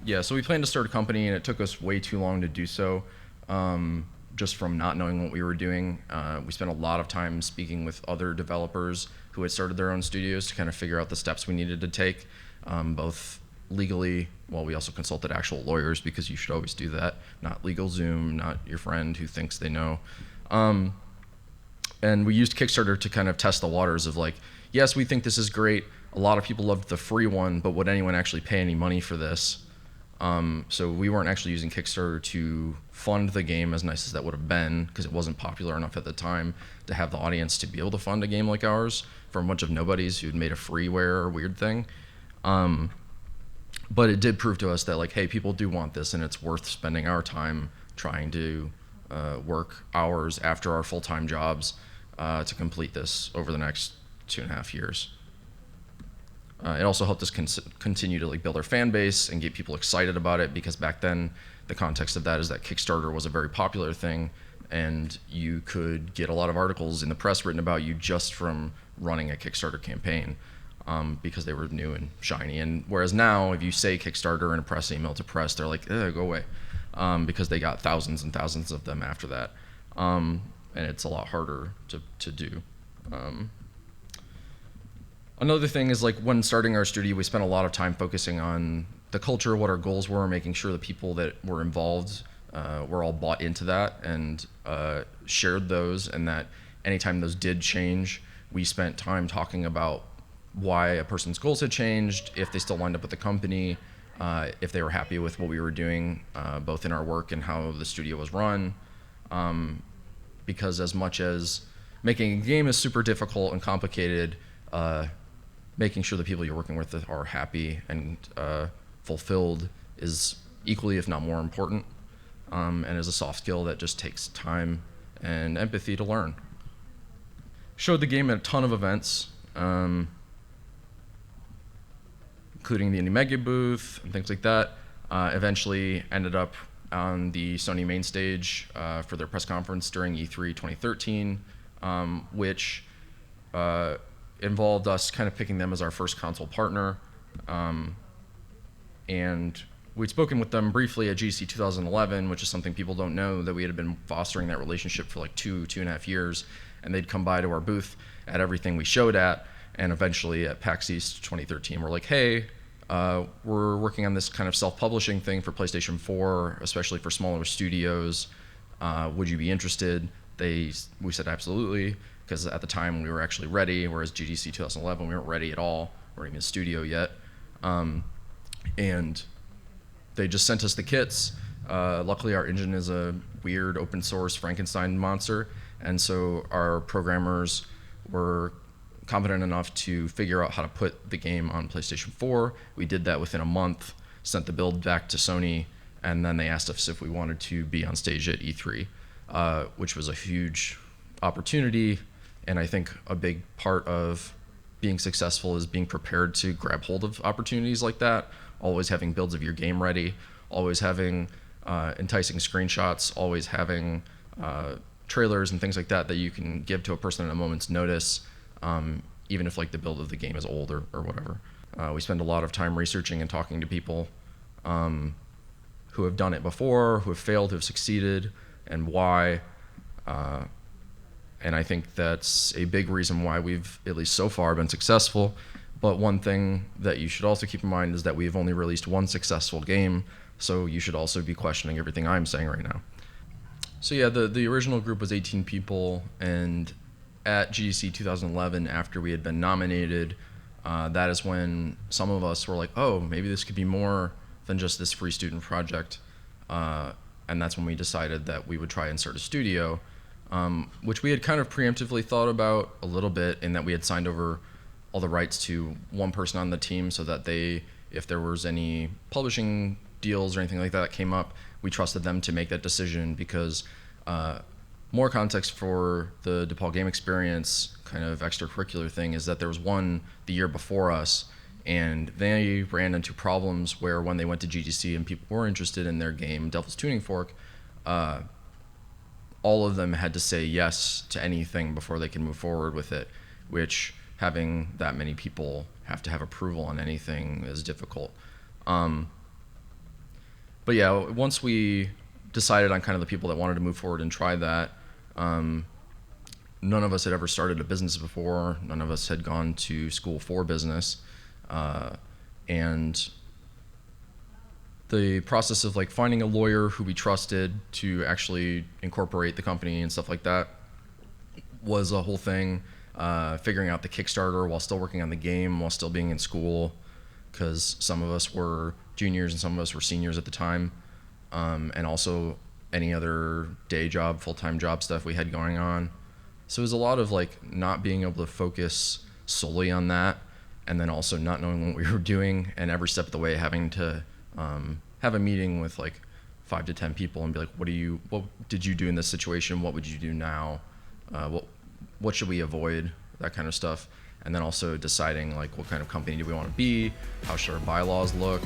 Yeah, so we planned to start a company, and it took us way too long to do so, just from not knowing what we were doing. We spent a lot of time speaking with other developers who had started their own studios to kind of figure out the steps we needed to take, both legally. Well, we also consulted actual lawyers, because you should always do that, not LegalZoom, not your friend who thinks they know. And we used Kickstarter to kind of test the waters of like, yes, we think this is great. A lot of people loved the free one, but would anyone actually pay any money for this? So we weren't actually using Kickstarter to fund the game, as nice as that would have been, because it wasn't popular enough at the time to have the audience to be able to fund a game like ours from a bunch of nobodies who'd made a freeware or weird thing. But it did prove to us that, like, hey, people do want this, and it's worth spending our time trying to work hours after our full-time jobs to complete this over the next 2.5 years. It also helped us continue to like build our fan base and get people excited about it, because back then the context of that is that Kickstarter was a very popular thing, and you could get a lot of articles in the press written about you just from running a Kickstarter campaign, because they were new and shiny. And whereas now, if you say Kickstarter in a press email to press, they're like, go away, because they got thousands and thousands of them after that, and it's a lot harder to do. Another thing is, like, when starting our studio, we spent a lot of time focusing on the culture, what our goals were, making sure the people that were involved were all bought into that and shared those, and that anytime those did change, we spent time talking about why a person's goals had changed, if they still lined up with the company, if they were happy with what we were doing, both in our work and how the studio was run. Because as much as making a game is super difficult and complicated, making sure the people you're working with are happy and fulfilled is equally, if not more important, and is a soft skill that just takes time and empathy to learn. Showed the game at a ton of events, including the Indie Mega booth and things like that. Eventually ended up on the Sony main stage for their press conference during E3 2013, which involved us kind of picking them as our first console partner. And we'd spoken with them briefly at GDC 2011, which is something people don't know, that we had been fostering that relationship for like 2.5 years. And they'd come by to our booth at everything we showed at. And eventually at PAX East 2013, we're like, hey, we're working on this kind of self-publishing thing for PlayStation 4, especially for smaller studios. Would you be interested? We said absolutely, because at the time we were actually ready, whereas GDC 2011 we weren't ready at all. We weren't even a studio yet. And they just sent us the kits. Luckily our engine is a weird open source Frankenstein monster, and so our programmers were competent enough to figure out how to put the game on PlayStation 4. We did that within a month, sent the build back to Sony, and then they asked us if we wanted to be on stage at E3, which was a huge opportunity. And I think a big part of being successful is being prepared to grab hold of opportunities like that, always having builds of your game ready, always having enticing screenshots, always having trailers and things like that you can give to a person at a moment's notice, even if like the build of the game is old or whatever. We spend a lot of time researching and talking to people who have done it before, who have failed, who have succeeded, and why. And I think that's a big reason why we've, at least so far, been successful. But one thing that you should also keep in mind is that we've only released one successful game, so you should also be questioning everything I'm saying right now. So yeah, the original group was 18 people, and at GDC 2011, after we had been nominated, that is when some of us were like, oh, maybe this could be more than just this free student project. And that's when we decided that we would try and start a studio, which we had kind of preemptively thought about a little bit, in that we had signed over all the rights to one person on the team, so that if there was any publishing deals or anything like that came up, we trusted them to make that decision, because more context for the DePaul Game Experience kind of extracurricular thing is that there was one the year before us, and they ran into problems where when they went to GDC and people were interested in their game, Devil's Tuning Fork, all of them had to say yes to anything before they could move forward with it, which having that many people have to have approval on anything is difficult. but yeah, once we decided on kind of the people that wanted to move forward and try that, none of us had ever started a business before. None of us had gone to school for business. And the process of like finding a lawyer who we trusted to actually incorporate the company and stuff like that was a whole thing. Figuring out the Kickstarter while still working on the game, while still being in school, because some of us were juniors and some of us were seniors at the time. And also any other day job, full-time job stuff we had going on. So it was a lot of like not being able to focus solely on that, and then also not knowing what we were doing, and every step of the way having to have a meeting with like 5 to 10 people and be like, what did you do in this situation? What would you do now? What should we avoid? That kind of stuff. And then also deciding like what kind of company do we want to be? How should our bylaws look?